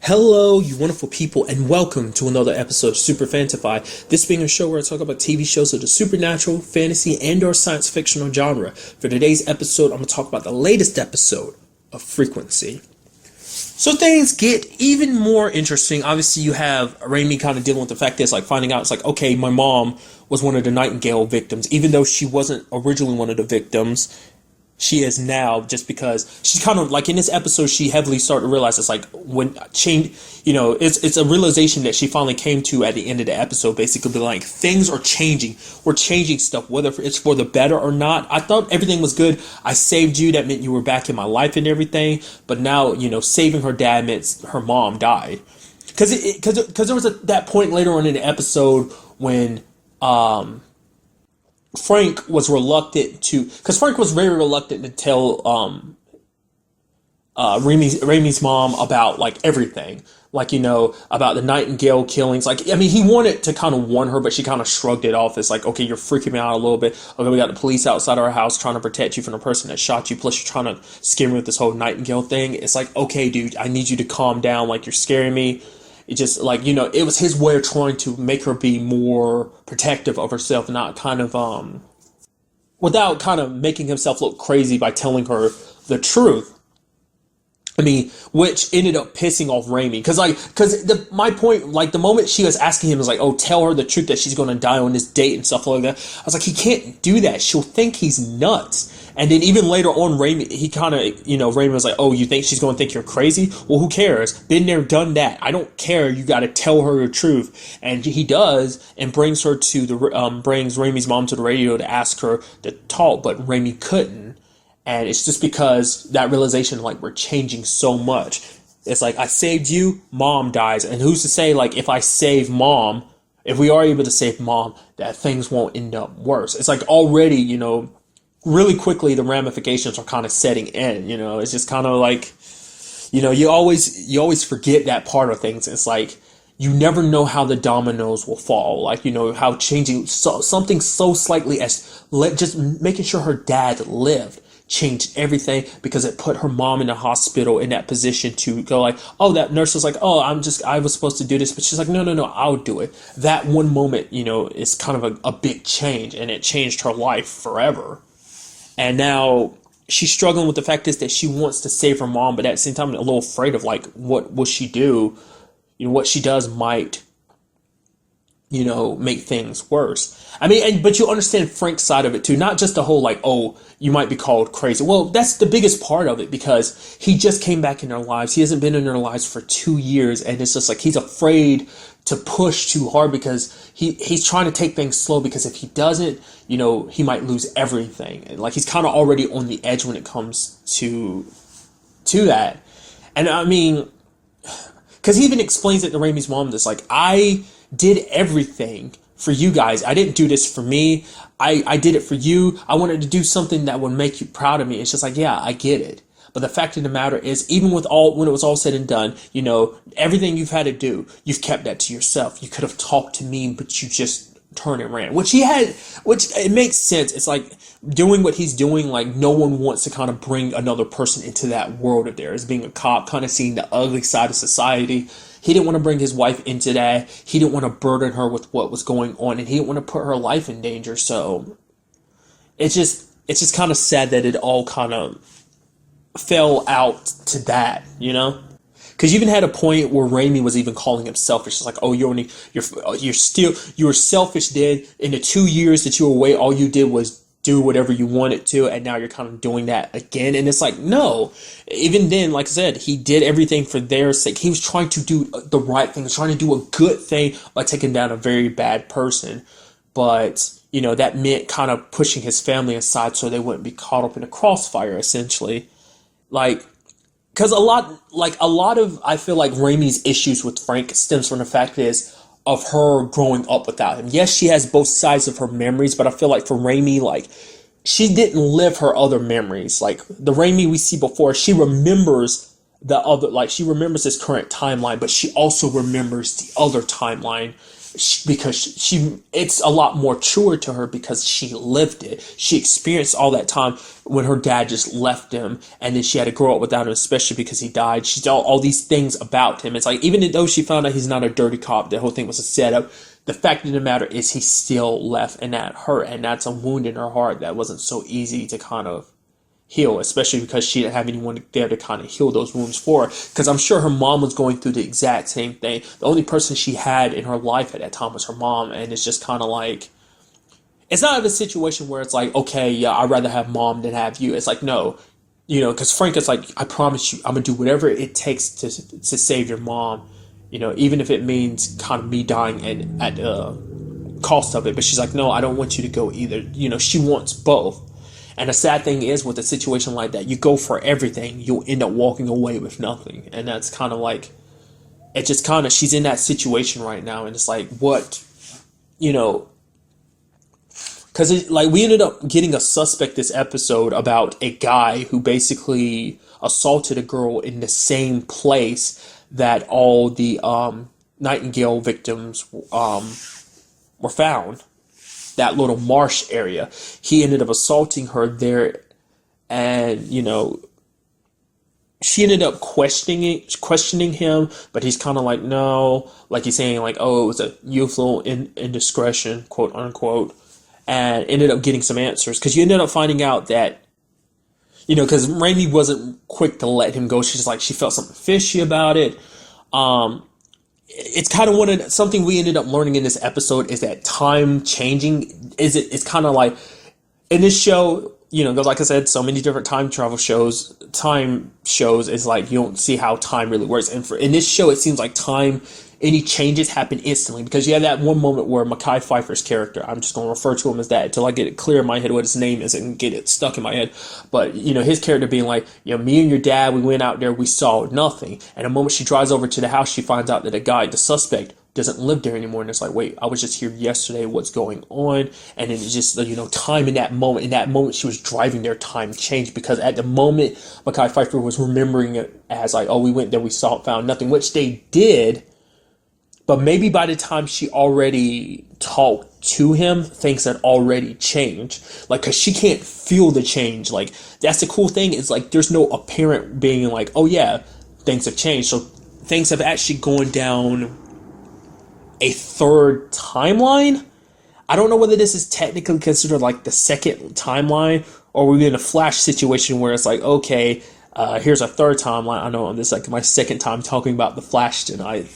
Hello, you wonderful people, and welcome to another episode of Super-Fanta-Fi. This being a show where I talk about TV shows of the supernatural, fantasy, and/or science fictional genre. For today's episode, I'm going to talk about the latest episode of Frequency. So things get even more interesting. Obviously, you have Raimi kind of dealing with the fact that it's like finding out, it's like, okay, my mom was one of the Nightingale victims, even though she wasn't originally one of the victims. She is now, just because she's kind of like in this episode, she heavily started to realize it's like when change, it's a realization that she finally came to at the end of the episode, basically like things are changing. We're changing stuff, whether it's for the better or not. I thought everything was good. I saved you. That meant you were back in my life and everything. But now, saving her dad meant her mom died. Because there was that point later on in the episode when, Frank was reluctant to, because Frank was very reluctant to tell Raimi's mom about like everything, like about the Nightingale killings. Like, I mean, he wanted to kind of warn her, but she kind of shrugged it off. It's like, okay, you're freaking me out a little bit. Okay, we got the police outside our house trying to protect you from the person that shot you. Plus, you're trying to scare me with this whole Nightingale thing. It's like, okay, dude, I need you to calm down. Like, you're scaring me. It just like, it was his way of trying to make her be more protective of herself, not kind of, without kind of making himself look crazy by telling her the truth. I mean, which ended up pissing off Raimi. My point, like the moment she was asking him was like, oh, tell her the truth that she's going to die on this date and stuff like that. I was like, he can't do that. She'll think he's nuts. And then even later on, Raimi, he kind of, Raimi was like, oh, you think she's going to think you're crazy? Well, who cares? Been there, done that. I don't care. You got to tell her the truth. And he does, and brings her to brings Raimi's mom to the radio to ask her to talk, but Raimi couldn't. And it's just because that realization, like, we're changing so much. It's like, I saved you, mom dies. And who's to say, like, if I save mom, if we are able to save mom, that things won't end up worse. It's like already, really quickly the ramifications are kind of setting in. It's just kind of like, you always forget that part of things. It's like, you never know how the dominoes will fall. Like, how changing something so slightly as just making sure her dad lived changed everything, because it put her mom in the hospital in that position to go like, oh, that nurse was like, oh, I was supposed to do this, but she's like, no, I'll do it. That one moment, is kind of a big change, and it changed her life forever. And now she's struggling with the fact is that she wants to save her mom, but at the same time a little afraid of like, what will she do? What she does might, make things worse. I mean, but you understand Frank's side of it too, not just the whole like, oh, you might be called crazy. Well, that's the biggest part of it, because he just came back in their lives. He hasn't been in their lives for 2 years, and it's just like he's afraid to push too hard, because he's trying to take things slow, because if he doesn't, he might lose everything. And like he's kind of already on the edge when it comes to that. And I mean, because he even explains it to Raimi's mom, this like, I did everything for you guys. I didn't do this for me. I did it for you. I wanted to do something that would make you proud of me. It's just like, yeah, I get it. But the fact of the matter is, even when it was all said and done, everything you've had to do, you've kept that to yourself. You could have talked to me, but you just turned and ran, which it makes sense. It's like doing what he's doing. Like, no one wants to kind of bring another person into that world of theirs, being a cop, kind of seeing the ugly side of society. He didn't want to bring his wife into that. He didn't want to burden her with what was going on, and he didn't want to put her life in danger. So it's just kind of sad that it all kind of fell out to that, Because you even had a point where Raimi was even calling him selfish. It's like, oh, you were selfish. Did in the 2 years that you were away, all you did was do whatever you wanted to, and now you're kind of doing that again. And it's like, no. Even then, like I said, he did everything for their sake. He was trying to do the right thing, trying to do a good thing by taking down a very bad person. But, that meant kind of pushing his family aside so they wouldn't be caught up in a crossfire, essentially. Like, because a lot of, I feel like Raimi's issues with Frank stems from the fact of her growing up without him. Yes, she has both sides of her memories, but I feel like for Raimi, like, she didn't live her other memories. Like, the Raimi we see before, she remembers she remembers his current timeline, but she also remembers the other timeline because it's a lot more truer to her because she lived it. She experienced all that time when her dad just left him, and then she had to grow up without him, especially because he died. She's all these things about him. It's like, even though she found out he's not a dirty cop, the whole thing was a setup. The fact of the matter is he still left, and that hurt, and that's a wound in her heart that wasn't so easy to kind of heal, especially because she didn't have anyone there to kind of heal those wounds for her. Because I'm sure her mom was going through the exact same thing. The only person she had in her life at that time was her mom, and it's just kind of like, it's not a situation where it's like, okay, yeah, I'd rather have mom than have you. It's like, no, because Frank is like, I promise you, I'm gonna do whatever it takes to save your mom, even if it means kind of me dying at cost of it. But she's like, no, I don't want you to go either. She wants both. And the sad thing is, with a situation like that, you go for everything, you'll end up walking away with nothing. And that's kind of like, it just kind of, she's in that situation right now. And it's like, what, because like, we ended up getting a suspect this episode about a guy who basically assaulted a girl in the same place that all the Nightingale victims were found. That little marsh area. He ended up assaulting her there, and she ended up questioning him, but he's kind of like, no, like he's saying like, oh, it was a youthful indiscretion, quote unquote, and ended up getting some answers, because you ended up finding out that, because Raimi wasn't quick to let him go. She's like, she felt something fishy about it. It's kind of something we ended up learning in this episode is that time changing it's kind of like in this show, like I said, so many different time shows is like, you don't see how time really works. And in this show, it seems like any changes happen instantly, because you have that one moment where Mekhi Phifer's character, I'm just going to refer to him as that until I get it clear in my head what his name is and get it stuck in my head. But, his character being like, me and your dad, we went out there, we saw nothing. And the moment she drives over to the house, she finds out that the suspect, doesn't live there anymore. And it's like, wait, I was just here yesterday. What's going on? And then it's just, time in that moment she was driving there, time changed, because at the moment, Mekhi Phifer was remembering it as like, oh, we went there, we saw it, found nothing, which they did. But maybe by the time she already talked to him, things had already changed. Like, because she can't feel the change. Like, that's the cool thing. Is like, there's no apparent being like, oh yeah, things have changed. So things have actually gone down a third timeline. I don't know whether this is technically considered like the second timeline, or we're in a Flash situation where it's like, okay, here's a third timeline. I know this is like my second time talking about the Flash tonight.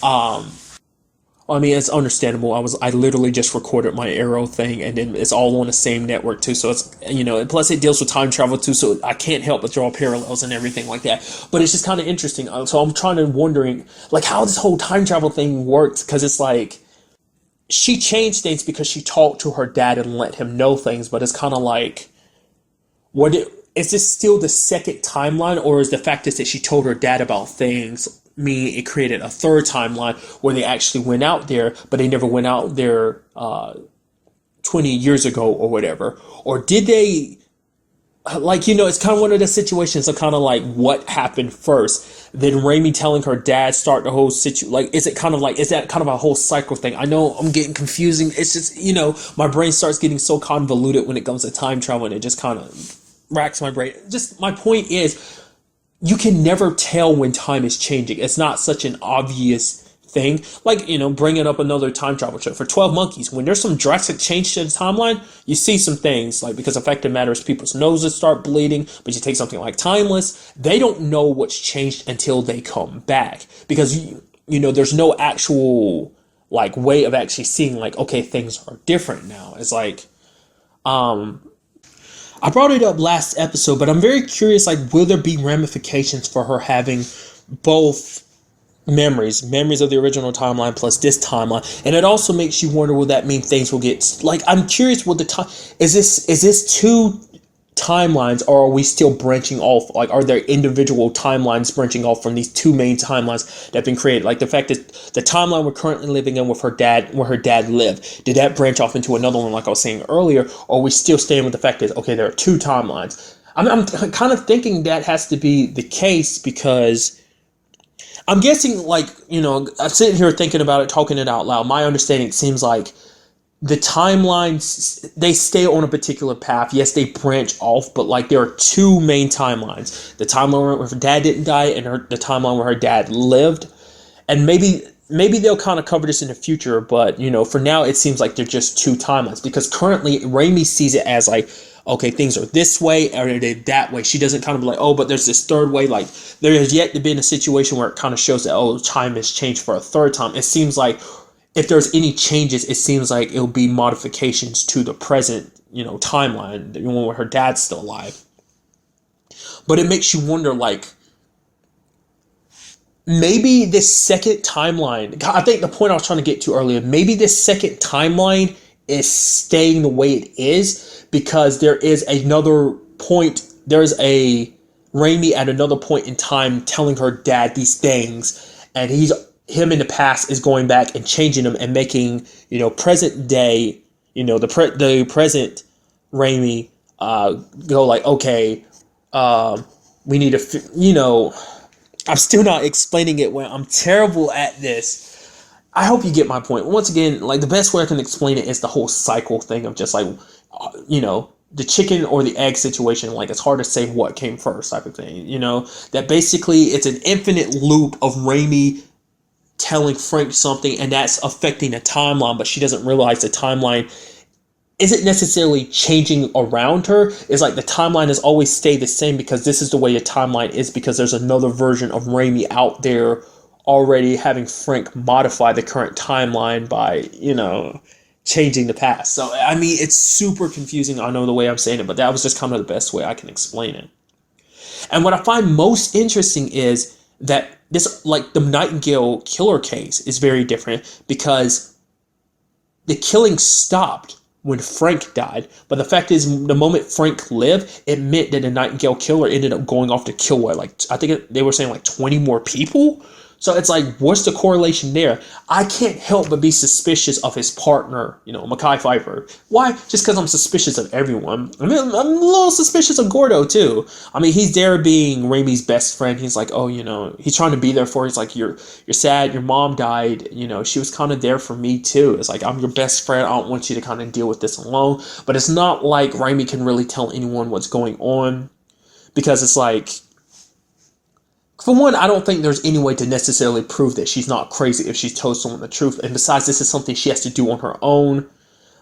I mean, it's understandable. I literally just recorded my Arrow thing, and then it's all on the same network too. So it's, and plus it deals with time travel too. So I can't help but draw parallels and everything like that. But it's just kind of interesting. So I'm wondering like how this whole time travel thing works, because it's like she changed things because she talked to her dad and let him know things. But it's kind of like, is this still the second timeline, or is the fact that she told her dad about things mean it created a third timeline where they actually went out there, but they never went out there 20 years ago or whatever? Or did they, like, it's kind of one of the situations of kind of like what happened first, then Raimi telling her dad start the whole situation. Like, is that kind of a whole cycle thing? I know I'm getting confusing. It's just, my brain starts getting so convoluted when it comes to time travel, and it just kind of racks my brain. Just my point is, you can never tell when time is changing. It's not such an obvious thing. Like, bringing up another time travel show for 12 Monkeys. When there's some drastic change to the timeline, you see some things, like, because the fact of the matter is people's noses start bleeding, but you take something like Timeless, they don't know what's changed until they come back. Because, there's no actual, like, way of actually seeing, like, okay, things are different now. It's like, I brought it up last episode, but I'm very curious, like, will there be ramifications for her having both memories of the original timeline plus this timeline? And it also makes you wonder, will that mean things will get, like, I'm curious, what the time, is this two timelines, or are we still branching off? Like, are there individual timelines branching off from these two main timelines that have been created? Like, the fact that the timeline we're currently living in with her dad, where her dad lived, did that branch off into another one, like I was saying earlier? Or are we still staying with the fact that, okay, there are two timelines? I'm kind of thinking that has to be the case, because I'm guessing, like, I'm sitting here thinking about it, talking it out loud. My understanding seems like the timelines, they stay on a particular path. Yes, they branch off, but like there are two main timelines: the timeline where her dad didn't die, and the timeline where her dad lived. And maybe they'll kind of cover this in the future, but for now it seems like they're just two timelines, because currently Raimi sees it as like, okay, things are this way or they're that way. She doesn't kind of be like, oh, but there's this third way. Like, there has yet to be a situation where it kind of shows that, oh, time has changed for a third time. It seems like if there's any changes, it seems like it'll be modifications to the present, timeline, the one where her dad's still alive. But it makes you wonder, like, maybe this second timeline, I think the point I was trying to get to earlier, maybe this second timeline is staying the way it is because there is another point, there's a Raimi at another point in time telling her dad these things, and him in the past is going back and changing them and making, present day, the present Raimi go like, okay, we need to, I'm still not explaining it well. I'm terrible at this. I hope you get my point. Once again, like, the best way I can explain it is the whole cycle thing of just like, the chicken or the egg situation. Like, it's hard to say what came first type of thing, that basically it's an infinite loop of Raimi telling Frank something, and that's affecting a timeline, but she doesn't realize the timeline isn't necessarily changing around her. It's like the timeline has always stayed the same because this is the way the timeline is, because there's another version of Raimi out there already having Frank modify the current timeline by, changing the past. So, I mean, it's super confusing. I know the way I'm saying it, but that was just kind of the best way I can explain it. And what I find most interesting is that this, like, the Nightingale killer case is very different because the killing stopped when Frank died. But the fact is, the moment Frank lived, it meant that the Nightingale killer ended up going off to kill what, like, I think they were saying like 20 more people. So it's like, what's the correlation there? I can't help but be suspicious of his partner, Mekhi Phifer. Why? Just because I'm suspicious of everyone. I mean, I'm a little suspicious of Gordo too. I mean, he's there being Raimi's best friend. He's like, oh, he's trying to be there for her. He's like, you're sad. Your mom died. She was kind of there for me too. It's like, I'm your best friend. I don't want you to kind of deal with this alone. But it's not like Raimi can really tell anyone what's going on, because it's like, for one, I don't think there's any way to necessarily prove that she's not crazy if she's told someone the truth. And besides, this is something she has to do on her own.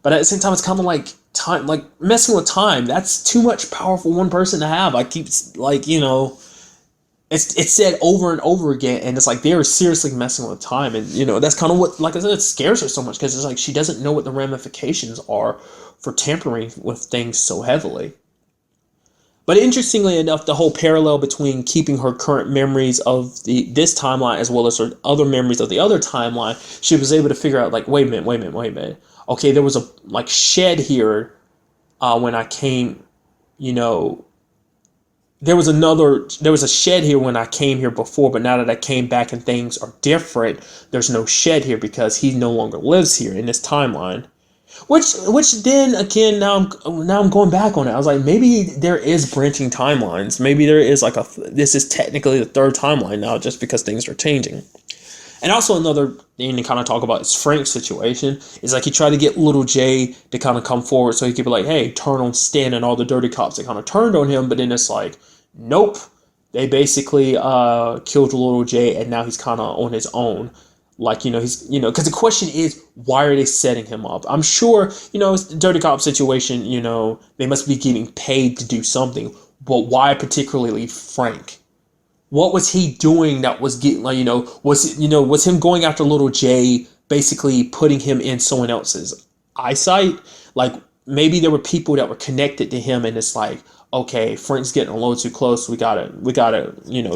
But at the same time, it's kind of like time, like messing with time. That's too much power for one person to have. I keep, like, it's said over and over again, and it's like they're seriously messing with time. And, that's kind of what, like I said, it scares her so much, because it's like she doesn't know what the ramifications are for tampering with things so heavily. But interestingly enough, the whole parallel between keeping her current memories of this timeline as well as her other memories of the other timeline, she was able to figure out, like, wait a minute. Okay, there was a, like, shed here when I came, there was a shed here when I came here before, but now that I came back and things are different, there's no shed here because he no longer lives here in this timeline. Which then again, now I'm going back on it. I was like, maybe there is branching timelines. Maybe there is like this is technically the third timeline now, just because things are changing. And also another thing to kind of talk about is Frank's situation. Is like he tried to get Little J to kind of come forward so he could be like, hey, turn on Stan and all the dirty cops. They kind of turned on him, but then it's like, nope. They basically killed Little J, and now he's kind of on his own. Like, he's, because the question is, why are they setting him up? I'm sure, it's the dirty cop situation, they must be getting paid to do something. But why particularly Frank? What was he doing that was getting, like, was him going after Little J basically putting him in someone else's eyesight? Like, maybe there were people that were connected to him, and it's like, okay, Frank's getting a little too close. We gotta,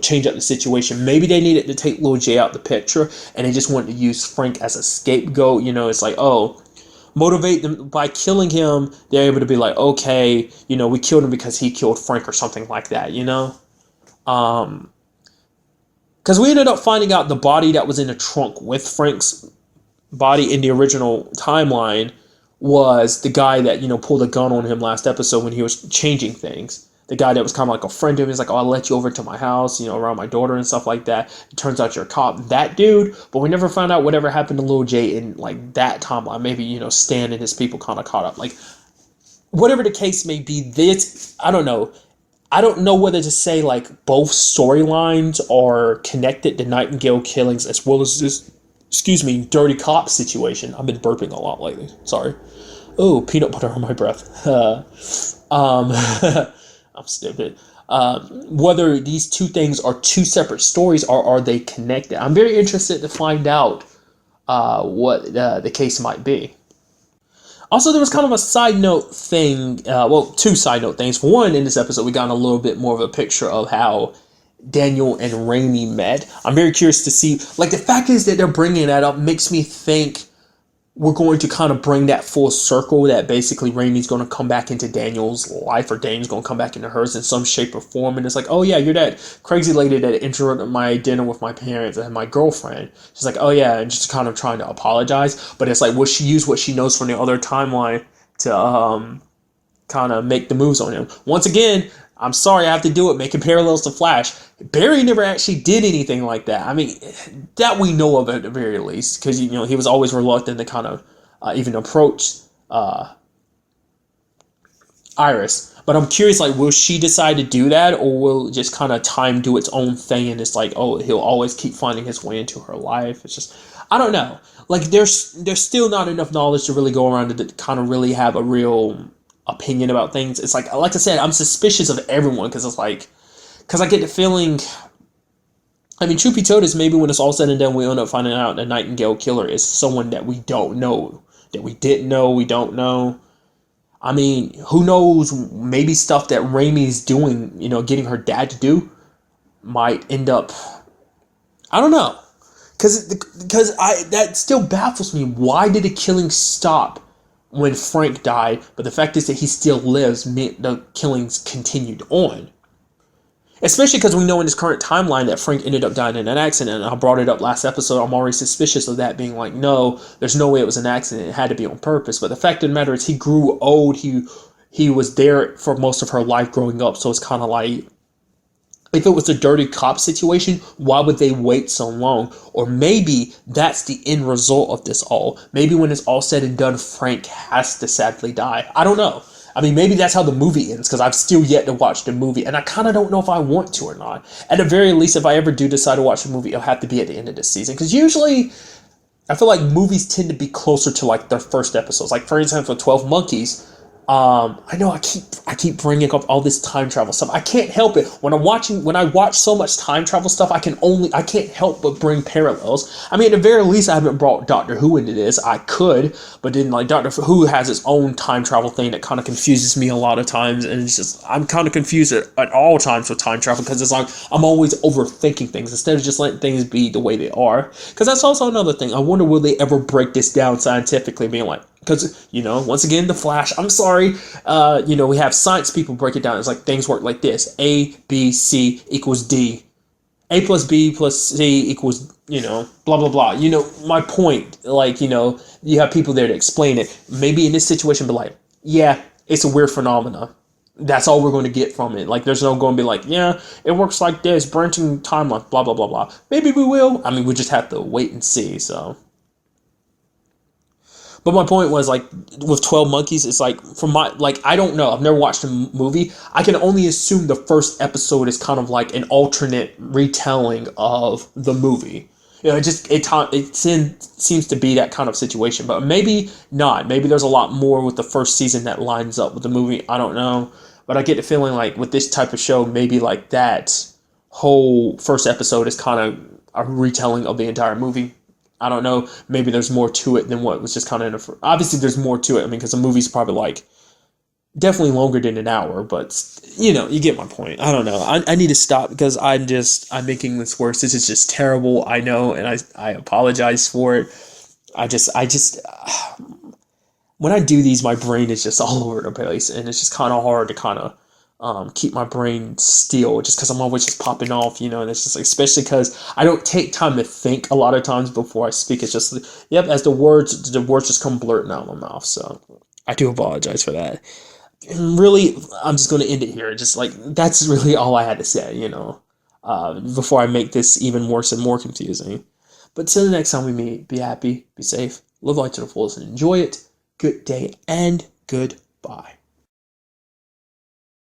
change up the situation. Maybe they needed to take Lil J out the picture, and they just wanted to use Frank as a scapegoat. It's like, oh, motivate them by killing him. They're able to be like, okay, we killed him because he killed Frank or something like that. Because we ended up finding out the body that was in the trunk with Frank's body in the original timeline was the guy that, pulled a gun on him last episode when he was changing things. the guy that was kind of like a friend to him is like, oh, I'll let you over to my house, around my daughter and stuff like that. It turns out you're a cop. That dude, but we never found out whatever happened to Lil J in like that timeline. Maybe, Stan and his people kind of caught up. Like, whatever the case may be, I don't know. I don't know whether to say like both storylines are connected to Nightingale killings as well as this, dirty cop situation. I've been burping a lot lately. Sorry. Oh, peanut butter on my breath. I'm stupid. Whether these two things are two separate stories or are they connected? I'm very interested to find out what the case might be. Also, there was kind of a side note thing, two side note things. For one, in this episode, we got a little bit more of a picture of how Daniel and Raimi met. I'm very curious to see, like, the fact is that they're bringing that up makes me think we're going to kind of bring that full circle, that basically Raimi's going to come back into Daniel's life, or Daniel's going to come back into hers in some shape or form. And it's like, oh yeah, you're that crazy lady that interrupted my dinner with my parents and my girlfriend. She's like, oh yeah, and just kind of trying to apologize. But it's like, will she use what she knows from the other timeline to kind of make the moves on him? Once again, I'm sorry, I have to do it, making parallels to Flash. Barry never actually did anything like that. I mean, that we know of at the very least, because he was always reluctant to kind of even approach Iris. But I'm curious, like, will she decide to do that, or will just kind of time do its own thing, and it's like, oh, he'll always keep finding his way into her life? It's just, I don't know. Like, there's still not enough knowledge to really go around to kind of really have a real opinion about things. It's like I said, I'm suspicious of everyone, because I get the feeling, I mean, truth be told, is maybe when it's all said and done, we end up finding out the Nightingale killer is someone that we don't know, that we didn't know, we don't know. I mean, who knows, maybe stuff that Raimi's doing, getting her dad to do, might end up, I don't know. Because that still baffles me. Why did the killing stop when Frank died, but the fact is that he still lives meant the killings continued on? Especially because we know in this current timeline that Frank ended up dying in an accident. And I brought it up last episode. I'm already suspicious of that being like, no, there's no way it was an accident. It had to be on purpose. But the fact of the matter is he grew old. He was there for most of her life growing up. So it's kind of like, if it was a dirty cop situation, why would they wait so long? Or maybe that's the end result of this all. Maybe when it's all said and done, Frank has to sadly die. I don't know. I mean, maybe that's how the movie ends, because I've still yet to watch the movie, and I kind of don't know if I want to or not. At the very least, if I ever do decide to watch the movie, it'll have to be at the end of the season, because usually I feel like movies tend to be closer to like their first episodes. Like, for example, 12 Monkeys. I know I keep bringing up all this time travel stuff. I can't help it. When I watch so much time travel stuff, I can't help but bring parallels. I mean, at the very least, I haven't brought Doctor Who into this. I could, but then like Doctor Who has its own time travel thing that kind of confuses me a lot of times, and it's just, I'm kind of confused at all times with time travel, because it's like I'm always overthinking things instead of just letting things be the way they are. Because that's also another thing. I wonder, will they ever break this down scientifically, being like, because, once again, the Flash, I'm sorry, we have science people break it down. It's like things work like this: A, B, C equals D. A plus B plus C equals, blah, blah, blah. My point, like, you have people there to explain it. Maybe in this situation, be like, yeah, it's a weird phenomena. That's all we're going to get from it. Like, there's no going to be like, yeah, it works like this, branching timeline, blah, blah, blah, blah. Maybe we will. I mean, we just have to wait and see, so. But my point was, like, with 12 Monkeys, it's like, I don't know. I've never watched the movie. I can only assume the first episode is kind of like an alternate retelling of the movie. It seems to be that kind of situation. But maybe not. Maybe there's a lot more with the first season that lines up with the movie. I don't know. But I get the feeling like with this type of show, maybe like that whole first episode is kind of a retelling of the entire movie. I don't know. Maybe there's more to it than what was just kind of obviously there's more to it. I mean, because the movie's probably like definitely longer than an hour, but you get my point. I don't know. I need to stop, because I'm making this worse. This is just terrible. I know, and I apologize for it. I just when I do these, my brain is just all over the place, and it's just kind of hard to kind of keep my brain still, just because I'm always just popping off, and it's just like, especially because I don't take time to think a lot of times before I speak. It's just, yep, as the words just come blurting out of my mouth. So I do apologize for that. really, I'm just going to end it here. Just like, that's really all I had to say, before I make this even worse and more confusing. But till the next time we meet, be happy, be safe, live life to the fullest, and enjoy it. Good day and goodbye.